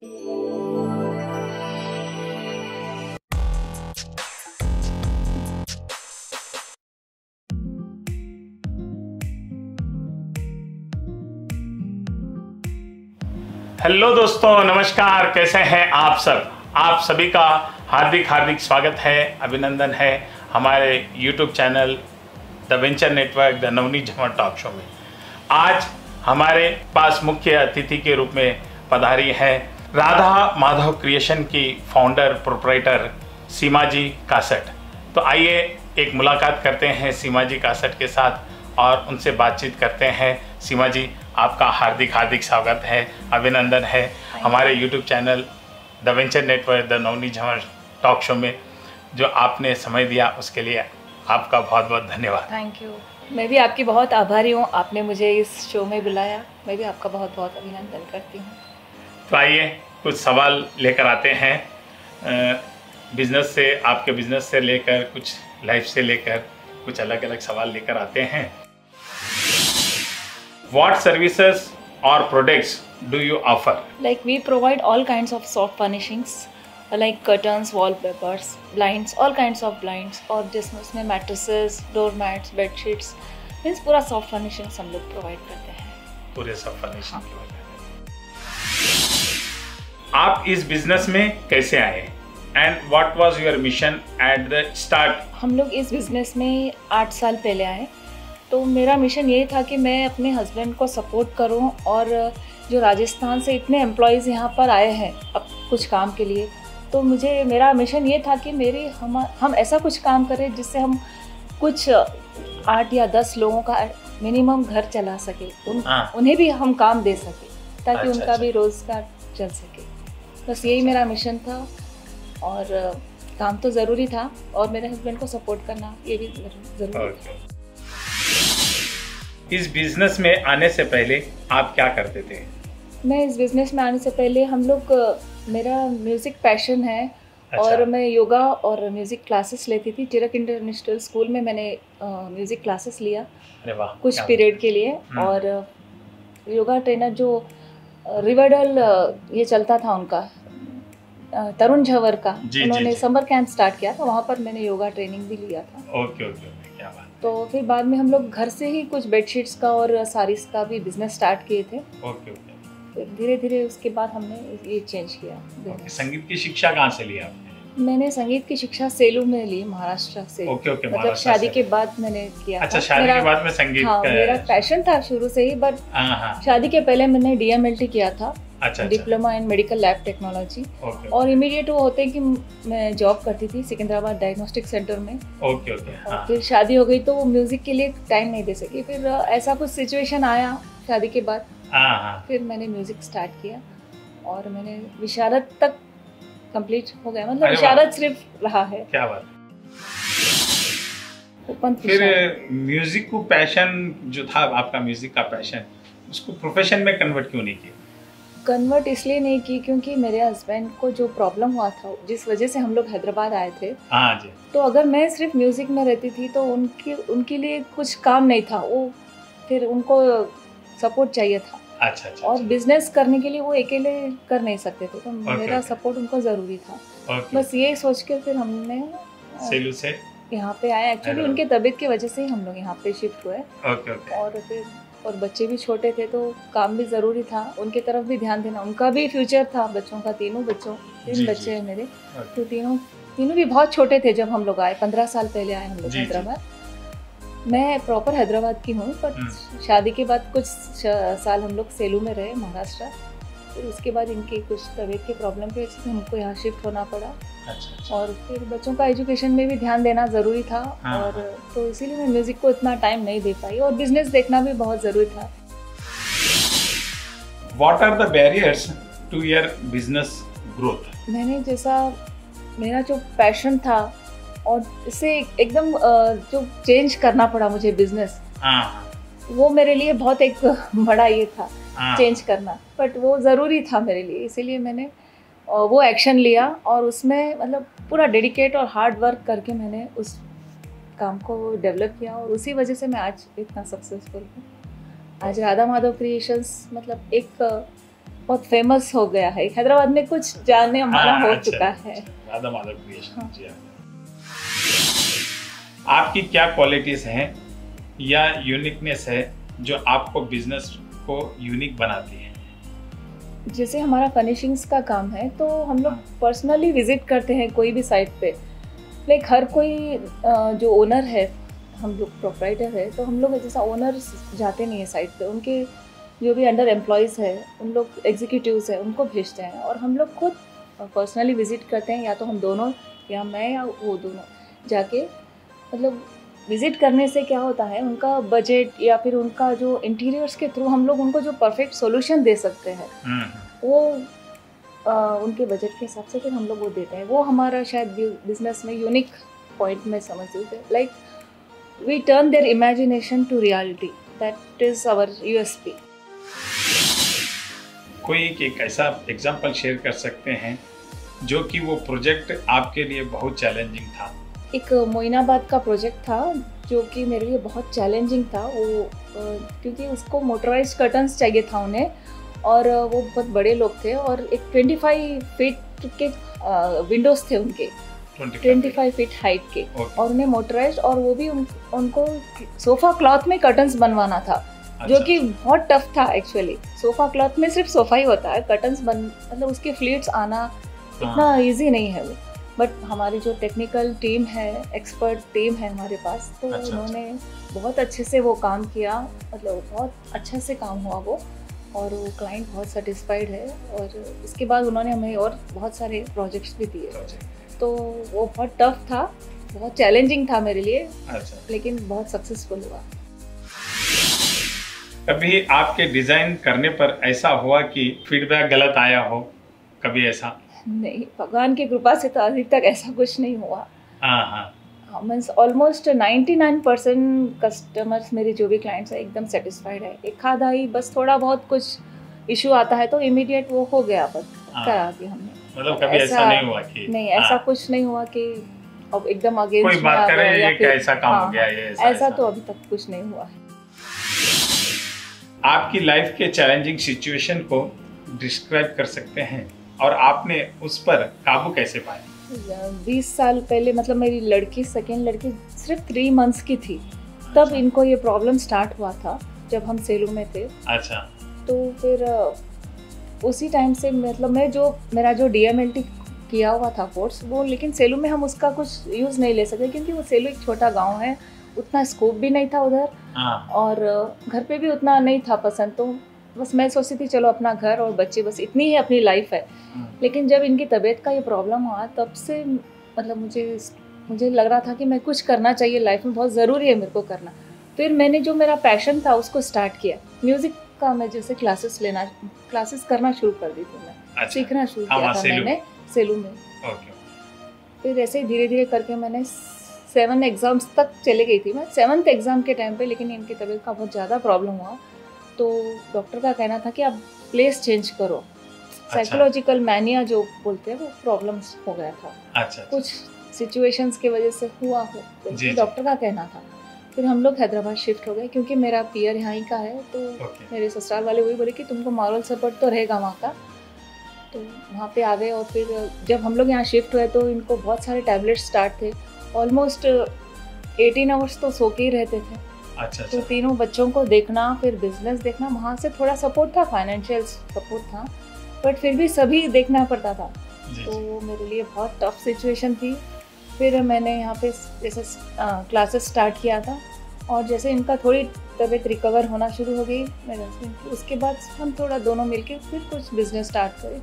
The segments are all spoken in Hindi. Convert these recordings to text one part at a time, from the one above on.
हेलो दोस्तों, नमस्कार। कैसे हैं आप सब? आप सभी का हार्दिक हार्दिक स्वागत है, अभिनंदन है हमारे YouTube channel the venture network the Navneet Jhanwar talk show में। आज हमारे पास मुख्य अतिथि के रूप में पधारी है राधा माधव क्रिएशन की फाउंडर प्रोप्राइटर सीमा जी कासट। तो आइए एक मुलाकात करते हैं सीमा जी कासट के साथ और उनसे बातचीत करते हैं। सीमा जी, आपका हार्दिक हार्दिक स्वागत है, अभिनंदन है हमारे YouTube channel the venture network the Navneet Jhanwar talk show में। जो आपने समय दिया उसके लिए आपका बहुत बहुत धन्यवाद। Thank you. मैं भी आपकी बहुत आभारी हूँ, आपने मुझे इस शो में बुलाया। मैं भी आपका बहुत बहुत अभिनंदन करती हूँ। तो आइए कुछ सवाल लेकर आते हैं, बिजनेस से, आपके बिजनेस से लेकर कुछ लाइफ से लेकर कुछ अलग अलग सवाल लेकर आते हैं। What services or products do you offer? Like we provide all kinds of soft furnishings, like curtains, wallpapers, blinds, all kinds of blinds, और जिसमें mattresses, doormats, bedsheets, मीन्स पूरा soft furnishings हम लोग provide करते हैं। पूरे soft furnishing provide करते हैं। आप इस बिजनेस में कैसे आए? And what was your mission at the start? हम लोग इस बिजनेस में 8 साल पहले आए। तो मेरा मिशन यही था कि मैं अपने हस्बैंड को सपोर्ट करूं, और जो राजस्थान से इतने एम्प्लॉयज़ यहाँ पर आए हैं अब कुछ काम के लिए, तो मेरा मिशन ये था कि हम ऐसा कुछ काम करें जिससे हम कुछ 8 या 10 लोगों का मिनिमम घर चला सके, उन्हें भी हम काम दे सके ताकि उनका भी रोज़गार चल सके। बस यही मेरा मिशन था, और काम तो ज़रूरी था और मेरे हस्बैंड को सपोर्ट करना ये भी ज़रूरी था। इस बिजनेस में आने से पहले आप क्या करते थे? मैं इस बिजनेस में आने से पहले मेरा म्यूज़िक पैशन है। अच्छा। और मैं योगा और म्यूज़िक क्लासेस लेती थी। तिलक इंटरनेशनल स्कूल में मैंने म्यूज़िक क्लासेस लिया। अरे वाह, कुछ पीरियड के लिए। और योगा ट्रेनर जो रिवर्डल ये चलता था उनका, तरुण झंवर का, उन्होंने समर कैंप स्टार्ट किया था, वहाँ पर मैंने योगा ट्रेनिंग भी लिया था। ओके ओके, क्या बात। तो फिर बाद में हम लोग घर से ही कुछ बेडशीट्स का और साड़ीज़ का भी बिजनेस स्टार्ट किए थे। Okay okay. फिर धीरे धीरे उसके बाद हमने ये चेंज किया। संगीत की शिक्षा कहाँ से ली आपने? मैंने संगीत की शिक्षा सेलू में ली, महाराष्ट्र से। ओके ओके, मतलब शादी के बाद मैंने किया। अच्छा, शादी के बाद में संगीत? हाँ, मेरा पैशन था शुरू से ही, बट शादी के पहले मैंने DMLT किया था। अच्छा, diploma in medical lab technology. और इमीडिएट वो होते हैं कि मैं जॉब करती थी सिकंदराबाद डायग्नोस्टिक सेंटर में। Okay okay. और फिर शादी हो गई तो वो म्यूजिक के लिए टाइम नहीं दे सकी। फिर ऐसा कुछ सिचुएशन आया शादी के बाद, फिर मैंने म्यूजिक स्टार्ट किया और मैंने विशारद तक कंप्लीट हो गया। मतलब विशारद सिर्फ रहा है। क्या बात। फिर म्यूजिक को पैशन जो था आपका, म्यूजिक का पैशन, उसको प्रोफेशन में कन्वर्ट क्यों नहीं किया? कन्वर्ट इसलिए नहीं की क्योंकि मेरे हस्बैंड को जो प्रॉब्लम हुआ था, जिस वजह से हम लोग हैदराबाद आए थे। हाँ जी। तो अगर मैं सिर्फ म्यूजिक में रहती थी तो उनके लिए कुछ काम नहीं था, वो फिर उनको सपोर्ट चाहिए था। अच्छा अच्छा। और बिजनेस करने के लिए वो अकेले कर नहीं सकते थे, तो मेरा सपोर्ट उनको ज़रूरी था। बस ये सोच के फिर हमने सेलू से यहाँ पे आए। एक्चुअली उनके तबीयत की वजह से ही हम लोग यहाँ पे शिफ्ट हुए। और बच्चे भी छोटे थे तो काम भी ज़रूरी था, उनके तरफ भी ध्यान देना, उनका भी फ्यूचर था बच्चों का। तीन बच्चे हैं मेरे। तो तीनों भी बहुत छोटे थे जब हम लोग आए। 15 साल पहले आए हम लोग हैदराबाद। मैं प्रॉपर हैदराबाद की हूँ, पर शादी के बाद कुछ साल हम लोग सेलू में रहे, महाराष्ट्र। फिर उसके बाद इनकी कुछ तबीयत के प्रॉब्लम की वजह से हमको यहाँ शिफ्ट होना पड़ा। अच्छा। और फिर बच्चों का एजुकेशन में भी ध्यान देना ज़रूरी था। और तो इसीलिए मैं म्यूज़िक को इतना टाइम नहीं दे पाई, और बिजनेस देखना भी बहुत ज़रूरी था। What are the barriers to your business growth? मैंने जैसा मेरा जो पैशन था और इसे एकदम जो चेंज करना पड़ा मुझे बिजनेस, वो मेरे लिए बहुत एक बड़ा ये था चेंज करना, बट वो ज़रूरी था मेरे लिए। इसीलिए मैंने वो एक्शन लिया और उसमें मतलब पूरा डेडिकेट और हार्ड वर्क करके मैंने उस काम को डेवलप किया, और उसी वजह से मैं आज इतना सक्सेसफुल हूँ। आज राधा माधव क्रिएशंस मतलब एक बहुत फेमस हो गया है हैदराबाद में, कुछ जाने हमारा हो चुका है। राधा माधव क्रिएशन। जी आपकी क्या क्वालिटीज हैं या यूनिकनेस है जो आपको बिजनेस को यूनिक बनाती है? जैसे हमारा फिनिशिंग्स का काम है तो हम लोग पर्सनली विजिट करते हैं कोई भी साइट पे। लाइक हर कोई जो ओनर है, हम लोग प्रोप्राइटर है, तो हम लोग जैसा ओनर जाते नहीं है साइट पे, उनके जो भी अंडर एम्प्लॉयज़ है, उन लोग एग्जीक्यूटिव्स है, उनको भेजते हैं और हम लोग खुद पर्सनली विजिट करते हैं, या तो हम दोनों या मैं या वो दोनों जाके। मतलब विजिट करने से क्या होता है, उनका बजट या फिर उनका जो इंटीरियर्स के थ्रू हम लोग उनको जो परफेक्ट सॉल्यूशन दे सकते हैं, वो उनके बजट के हिसाब से फिर हम लोग वो देते हैं। वो हमारा शायद बिजनेस में यूनिक पॉइंट में समझती हूँ। Like we turn their imagination to reality, that is our USP. कोई एक ऐसा एग्जांपल शेयर कर सकते हैं जो कि वो प्रोजेक्ट आपके लिए बहुत चैलेंजिंग था? एक मोइनाबाद का प्रोजेक्ट था जो कि मेरे लिए बहुत चैलेंजिंग था। वो क्योंकि उसको मोटराइज कर्टन्स चाहिए था उन्हें, और वो बहुत बड़े लोग थे और एक 25 फीट के विंडोज थे उनके, 25 फीट हाइट के, और उन्हें मोटराइज, और वो भी उनको सोफा क्लॉथ में कर्टन्स बनवाना था। जो कि बहुत टफ था एक्चुअली। सोफा क्लॉथ में सिर्फ सोफा ही होता है, कर्टन्स मतलब उसके फ्लीट्स आना इतना इजी नहीं है वो। बट हमारी जो टेक्निकल टीम है, एक्सपर्ट टीम है हमारे पास, तो उन्होंने बहुत अच्छे से वो काम किया, मतलब बहुत अच्छा से काम हुआ वो, और वो क्लाइंट बहुत सेटिस्फाइड है। और उसके बाद उन्होंने हमें और बहुत सारे प्रोजेक्ट्स भी दिए। तो वो बहुत टफ था, बहुत चैलेंजिंग था मेरे लिए, लेकिन बहुत सक्सेसफुल हुआ। कभी आपके डिजाइन करने पर ऐसा हुआ कि फीडबैक गलत आया हो? कभी ऐसा? नहीं, भगवान की कृपा से तो अभी तक ऐसा कुछ नहीं हुआ। मीन्स ऑलमोस्ट 99% कस्टमर्स, मेरे जो भी क्लाइंट्स हैं, एकदम सेटिस्फाइड है। एक आधा ही बस थोड़ा बहुत कुछ इशू आता है तो इमीडिएट वो हो गया, पर करा दिया हमने। मतलब कभी ऐसा नहीं हुआ कि नहीं, ऐसा कुछ नहीं हुआ कि अब एकदम अगेंस्ट कोई बात करे या फिर ऐसा काम हो गया, ये ऐसा तो अभी तक कुछ नहीं हुआ है। आपकी लाइफ के चैलेंजिंग सिचुएशन को डिस्क्राइब कर सकते हैं और आपने उस पर काबू कैसे पाया? 20 साल पहले, मतलब मेरी लड़की, सेकेंड लड़की सिर्फ 3 मंथ्स की थी, तब इनको ये प्रॉब्लम स्टार्ट हुआ था जब हम सेलू में थे। अच्छा। तो फिर उसी टाइम से मतलब मेरा जो DMLT किया हुआ था कोर्स वो, लेकिन सेलू में हम उसका कुछ यूज़ नहीं ले सके क्योंकि वो सेलू एक छोटा गांव है, उतना स्कोप भी नहीं था उधर, और घर पे भी उतना नहीं था पसंद। तो बस मैं सोचती थी चलो अपना घर और बच्चे, बस इतनी ही अपनी लाइफ है। लेकिन जब इनकी तबीयत का ये प्रॉब्लम हुआ, तब से मतलब मुझे लग रहा था कि मैं कुछ करना चाहिए लाइफ में, बहुत ज़रूरी है मेरे को करना। फिर मैंने जो मेरा पैशन था उसको स्टार्ट किया, म्यूज़िक का। मैं जैसे क्लासेस करना शुरू कर दी थी, मैं सीखना शुरू किया था मैंने सेलू में। फिर ऐसे ही धीरे धीरे करके मैंने 7 एग्ज़ाम्स तक चले गई थी मैं, 7th एग्ज़ाम के टाइम पे। लेकिन इनकी तबीयत का बहुत ज़्यादा प्रॉब्लम हुआ, तो डॉक्टर का कहना था कि आप प्लेस चेंज करो। साइकोलॉजिकल मैनिया जो बोलते हैं, वो प्रॉब्लम्स हो गया था। कुछ सिचुएशंस की वजह से हुआ हो, तो डॉक्टर का कहना था। फिर हम लोग हैदराबाद शिफ्ट हो गए क्योंकि मेरा पियर यहाँ ही का है, तो मेरे ससुराल वाले वही बोले कि तुमको मॉरल सपोर्ट तो रहेगा वहाँ का, तो वहाँ पे आ गए। और फिर जब हम लोग यहाँ शिफ्ट हुए तो इनको बहुत सारे टैबलेट्स स्टार्ट थे, ऑलमोस्ट 18 आवर्स तो सो के ही रहते थे। तो तीनों बच्चों को देखना, फिर बिजनेस देखना, वहाँ से थोड़ा सपोर्ट था, फाइनेंशियल सपोर्ट था, बट फिर भी सभी देखना पड़ता था। तो वो मेरे लिए बहुत टफ सिचुएशन थी। फिर मैंने यहाँ पे जैसे क्लासेस स्टार्ट किया था, और जैसे इनका थोड़ी तबीयत रिकवर होना शुरू हो गई मेरे हस्बैंड की, उसके बाद हम थोड़ा दोनों मिलके फिर कुछ बिजनेस स्टार्ट करें।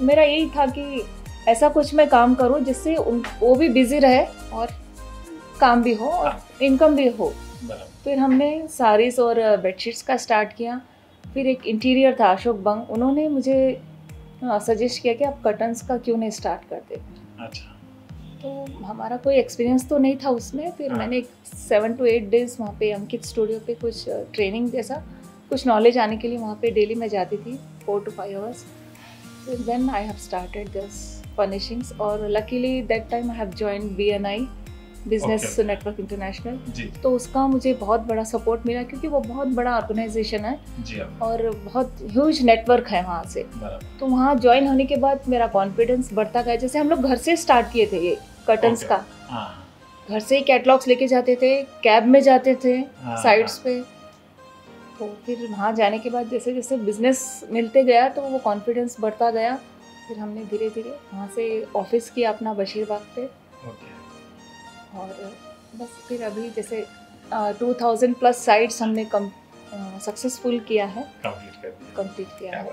मेरा यही था कि ऐसा कुछ मैं काम करूँ जिससे वो भी बिजी रहे और काम भी हो और इनकम भी हो। फिर हमने साड़ीज़ और बेडशीट्स का स्टार्ट किया। फिर एक इंटीरियर था अशोक बंग, उन्होंने मुझे सजेस्ट किया कि आप कर्टन्स का क्यों नहीं स्टार्ट करते। अच्छा। तो हमारा कोई एक्सपीरियंस तो नहीं था उसमें। फिर मैंने 7 to 8 डेज़ वहाँ पे अंकित स्टूडियो पे कुछ ट्रेनिंग जैसा कुछ नॉलेज आने के लिए वहाँ पे डेली मैं जाती थी 4 to 5 hours। फिर then I have started this furnishings, और luckily that time I have joined BNI business network international. तो उसका मुझे बहुत बड़ा सपोर्ट मिला क्योंकि वो बहुत बड़ा ऑर्गेनाइजेशन है और बहुत ह्यूज नेटवर्क है वहाँ से। तो वहाँ ज्वाइन होने के बाद मेरा कॉन्फिडेंस बढ़ता गया। जैसे हम लोग घर से स्टार्ट किए थे ये कर्टन्स का, घर से ही कैटलॉग्स लेके जाते थे, कैब में जाते थे साइट्स पे। तो फिर वहाँ जाने के बाद जैसे जैसे बिजनेस मिलते गया तो वो कॉन्फिडेंस बढ़ता गया। फिर हमने धीरे धीरे वहाँ से ऑफिस किया अपना बशीरबाग पे। और बस फिर अभी जैसे 2000 प्लस साइट्स हमने सक्सेसफुल किया है, कंप्लीट किया है।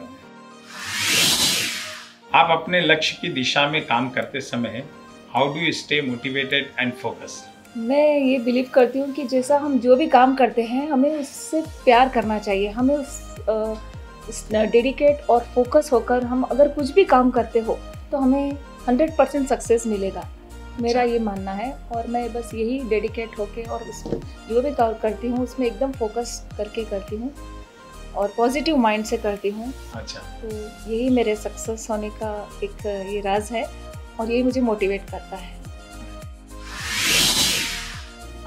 आप अपने लक्ष्य की दिशा में काम करते समय how do you stay motivated and focus? मैं ये बिलीव करती हूँ कि जैसा हम जो भी काम करते हैं हमें उससे प्यार करना चाहिए, हमें उस डेडिकेट और फोकस होकर हम अगर कुछ भी काम करते हो तो हमें 100% सक्सेस मिलेगा, मेरा ये मानना है। और मैं बस यही डेडिकेट होके और उसमें जो भी काम करती हूँ उसमें एकदम फोकस करके करती हूँ और पॉजिटिव माइंड से करती हूँ। अच्छा। तो यही मेरे सक्सेस होने का एक ये राज है और यही मुझे मोटिवेट करता है।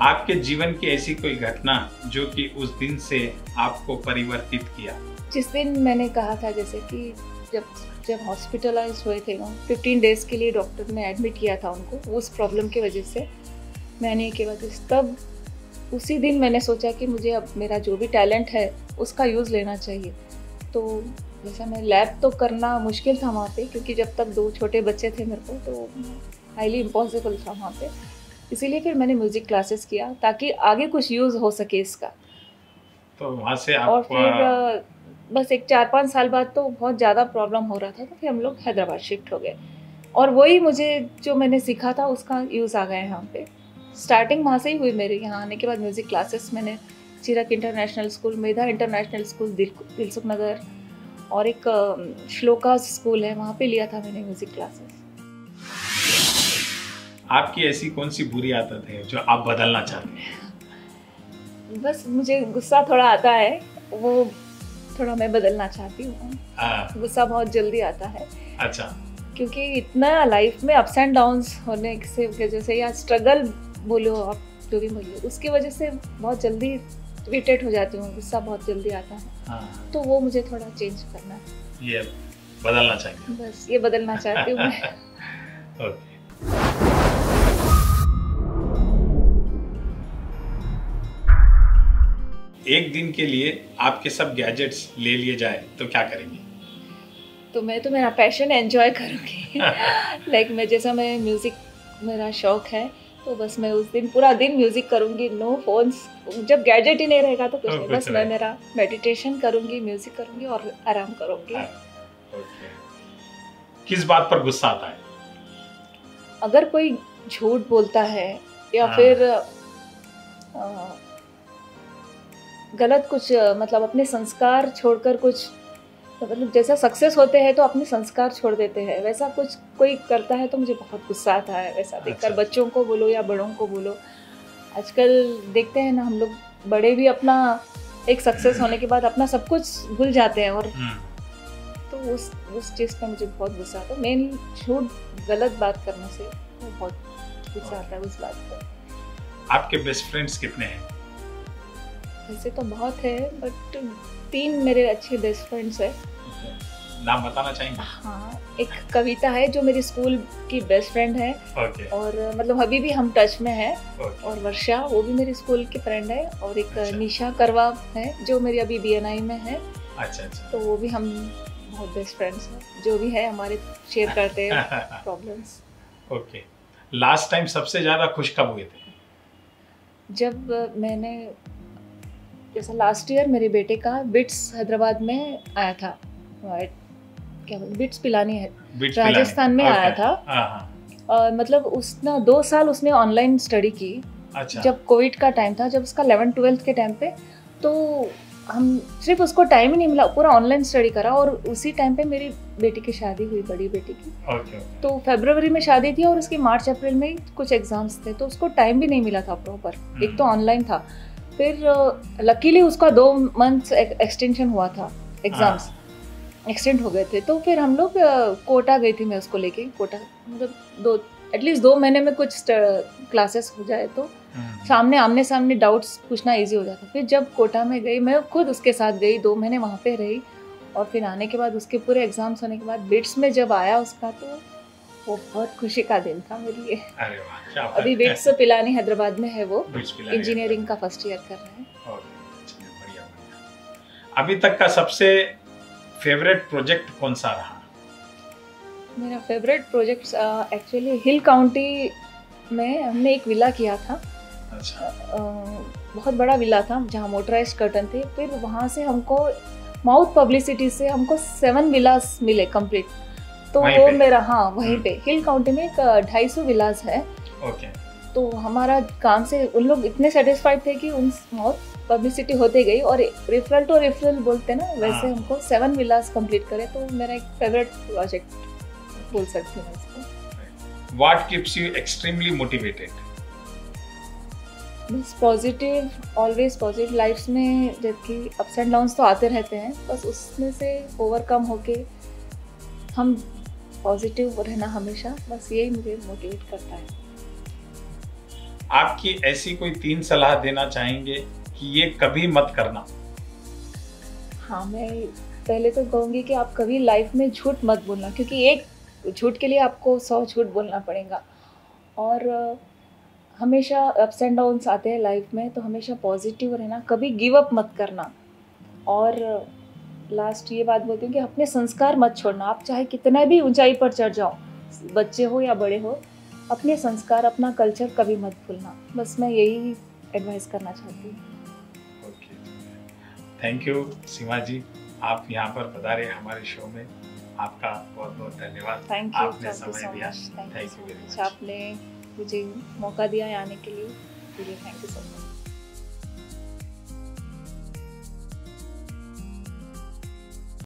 आपके जीवन की ऐसी कोई घटना जो कि उस दिन से आपको परिवर्तित किया? जिस दिन मैंने कहा था जैसे कि जब हॉस्पिटलाइज हुए थे 15 डेज के लिए डॉक्टर ने एडमिट किया था उनको उस प्रॉब्लम की वजह से, मैंने के वजह से तब उसी दिन मैंने सोचा कि मुझे अब मेरा जो भी टैलेंट है उसका यूज़ लेना चाहिए। तो जैसा मैं लैब तो करना मुश्किल था वहाँ पे क्योंकि जब तक 2 छोटे बच्चे थे मेरे को तो हाईली इम्पॉसिबल था वहाँ पे। इसीलिए फिर मैंने म्यूज़िक क्लासेस किया ताकि आगे कुछ यूज़ हो सके इसका। तो वहाँ से आप और फिर बस एक 4-5 साल बाद तो बहुत ज़्यादा प्रॉब्लम हो रहा था तो फिर हम लोग हैदराबाद शिफ्ट हो गए और वही मुझे जो मैंने सीखा था उसका यूज़ आ गया है यहाँ पे। स्टार्टिंग वहाँ से ही हुई मेरी। यहाँ आने के बाद म्यूज़िक क्लासेस मैंने चिरक इंटरनेशनल स्कूल, मेधा इंटरनेशनल स्कूल दिलसुख नगर और एक श्लोका स्कूल है वहाँ पे लिया था मैंने म्यूज़िक क्लासेस। आपकी ऐसी कौन सी बुरी आदत है जो आप बदलना चाहते हैं? बस मुझे गुस्सा थोड़ा आता है, वो थोड़ा मैं बदलना चाहती हूँ। गुस्सा बहुत जल्दी आता है। अच्छा। क्योंकि इतना लाइफ में अप्स एंड डाउन्स होने से वजह से या स्ट्रगल बोलो आप जो भी बोलो उसकी वजह से बहुत जल्दी इरिटेट हो जाती हूँ, गुस्सा बहुत जल्दी आता है। तो वो मुझे थोड़ा चेंज करना है। ये बदलना चाहिए। बस ये बदलना चाहती हूँ मैं। ओके। एक दिन के लिए आपके सब गैजेट्स ले लिए जाए तो क्या करेंगे? तो मैं तो मेरा पैशन एंजॉय करूँगी। लाइक मैं जैसा मैं म्यूज़िक मेरा शौक है तो बस मैं उस दिन पूरा दिन म्यूज़िक करूँगी, नो फोन्स। जब गैजेट ही नहीं रहेगा तो कुछ नहीं, बस मैं मेरा मेडिटेशन करूँगी, म्यूज़िक करूँगी और आराम करूँगी। किस बात पर गुस्सा आता है? अगर कोई झूठ बोलता है या फिर गलत कुछ मतलब अपने संस्कार छोड़कर कुछ मतलब जैसा सक्सेस होते हैं तो अपने संस्कार छोड़ देते हैं, वैसा कुछ कोई करता है तो मुझे बहुत गुस्सा आता है वैसा देखकर। अच्छा। बच्चों को बोलो या बड़ों को बोलो, आजकल देखते हैं ना हम लोग बड़े भी अपना एक सक्सेस होने के बाद अपना सब कुछ भूल जाते हैं और तो उस चीज़ का मुझे बहुत गुस्सा आता है। मेन झूठ गलत बात करने से बहुत गुस्सा आता है उस बात पर। आपके बेस्ट फ्रेंड्स कितने हैं? वैसे तो बहुत है बट 3 मेरे अच्छे बेस्ट फ्रेंड्स हैं। नाम बताना चाहेंगे? हाँ, एक कविता है जो मेरी स्कूल की बेस्ट फ्रेंड है। और मतलब अभी भी हम टच में है। और वर्षा वो भी मेरी स्कूल की फ्रेंड है और एक निशा करवा है जो मेरी अभी BNI में है। अच्छा। तो वो भी हम बहुत बेस्ट फ्रेंड्स हैं, जो भी है हमारे शेयर करते हैं प्रॉब्लम्स। ओके। लास्ट टाइम सबसे ज़्यादा खुश कब हुए थे? जब मैंने जैसा लास्ट ईयर मेरे बेटे का बिट्स हैदराबाद में आया था, क्या बोलते बिट्स पिलानी है, राजस्थान में आया था। मतलब उसने 2 साल उसने ऑनलाइन स्टडी की। अच्छा। जब कोविड का टाइम था, जब उसका 11th-12th के टाइम पे, तो हम सिर्फ उसको टाइम ही नहीं मिला, पूरा ऑनलाइन स्टडी करा। और उसी टाइम पे मेरी बेटी की शादी हुई, बड़ी बेटी की। तो फरवरी में शादी थी और उसकी मार्च-अप्रैल में कुछ एग्जाम्स थे, तो उसको टाइम भी नहीं मिला था प्रॉपर। एक तो ऑनलाइन था, फिर लकीली उसका 2 मंथ्स एक्सटेंशन हुआ था, एग्जाम्स एक्सटेंड हो गए थे। तो फिर हम लोग कोटा गई थी, मैं उसको लेके कोटा, मतलब एटलीस्ट 2 महीने में कुछ क्लासेस हो जाए तो सामने आमने सामने डाउट्स पूछना इजी हो जाता। फिर जब कोटा में गई, मैं खुद उसके साथ गई, 2 महीने वहाँ पे रही, और फिर आने के बाद उसके पूरे एग्जाम्स होने के बाद बिट्स में जब आया उसका, तो वो बहुत खुशी का दिन था मेरे लिए। अरे वाह, क्या अभी बिट्स पिलानी हैदराबाद में है, वो इंजीनियरिंग का फर्स्ट ईयर कर रहे हैं। बढ़िया। अभी तक का सबसे फेवरेट प्रोजेक्ट कौन सा रहा? मेरा फेवरेट प्रोजेक्ट एक्चुअली हिल काउंटी में हमने एक विला किया था। अच्छा। बहुत बड़ा विला था जहाँ मोटराइज्ड कर्टन थे। फिर वहाँ से हमको माउथ पब्लिसिटी से हमको 7 विलास मिले कंप्लीट। तो वो मेरा, हाँ वहीं पे हिल काउंटी में 250 विलास है। ओके। तो हमारा काम से उन लोग इतने सेटिस्फाइड थे कि उन माउथ पब्लिसिटी होते गई, और रेफरल टू रेफरल बोलते ना, वैसे हमको 7 विलास कंप्लीट करे। तो मेरा एक फेवरेट प्रोजेक्ट बोल सकती हूँ इसको। What keeps you extremely motivated? बस पॉजिटिव, ऑलवेज पॉजिटिव। लाइफ में जबकि अप्स एंड डाउन्स तो आते रहते हैं, बस उसमें से ओवरकम होके हम पॉजिटिव रहना हमेशा, बस यही मुझे मोटिवेट करता है। आपकी ऐसी कोई 3 सलाह देना चाहेंगे कि ये कभी मत करना? हाँ, मैं पहले तो कहूँगी कि आप कभी लाइफ में झूठ मत बोलना, क्योंकि एक झूठ के लिए आपको 100 झूठ बोलना पड़ेगा। और हमेशा अप्स एंड डाउन्स आते हैं लाइफ में, तो हमेशा पॉजिटिव रहना, कभी गिव अप मत करना। और लास्ट ये बात बोलती हूँ कि अपने संस्कार मत छोड़ना। आप चाहे कितना भी ऊंचाई पर चढ़ जाओ, बच्चे हो या बड़े हो, अपने संस्कार, अपना कल्चर कभी मत भूलना। बस मैं यही एडवाइस करना चाहती हूँ। ओके, थैंक यू सीमा जी, आप यहाँ पर पधारे हमारे शो में। आपका बहुत बहुत धन्यवाद। थैंक यू, आपने समय दिया। थैंक यू, आपने मुझे मौका दिया आने के लिए। Thank you so much.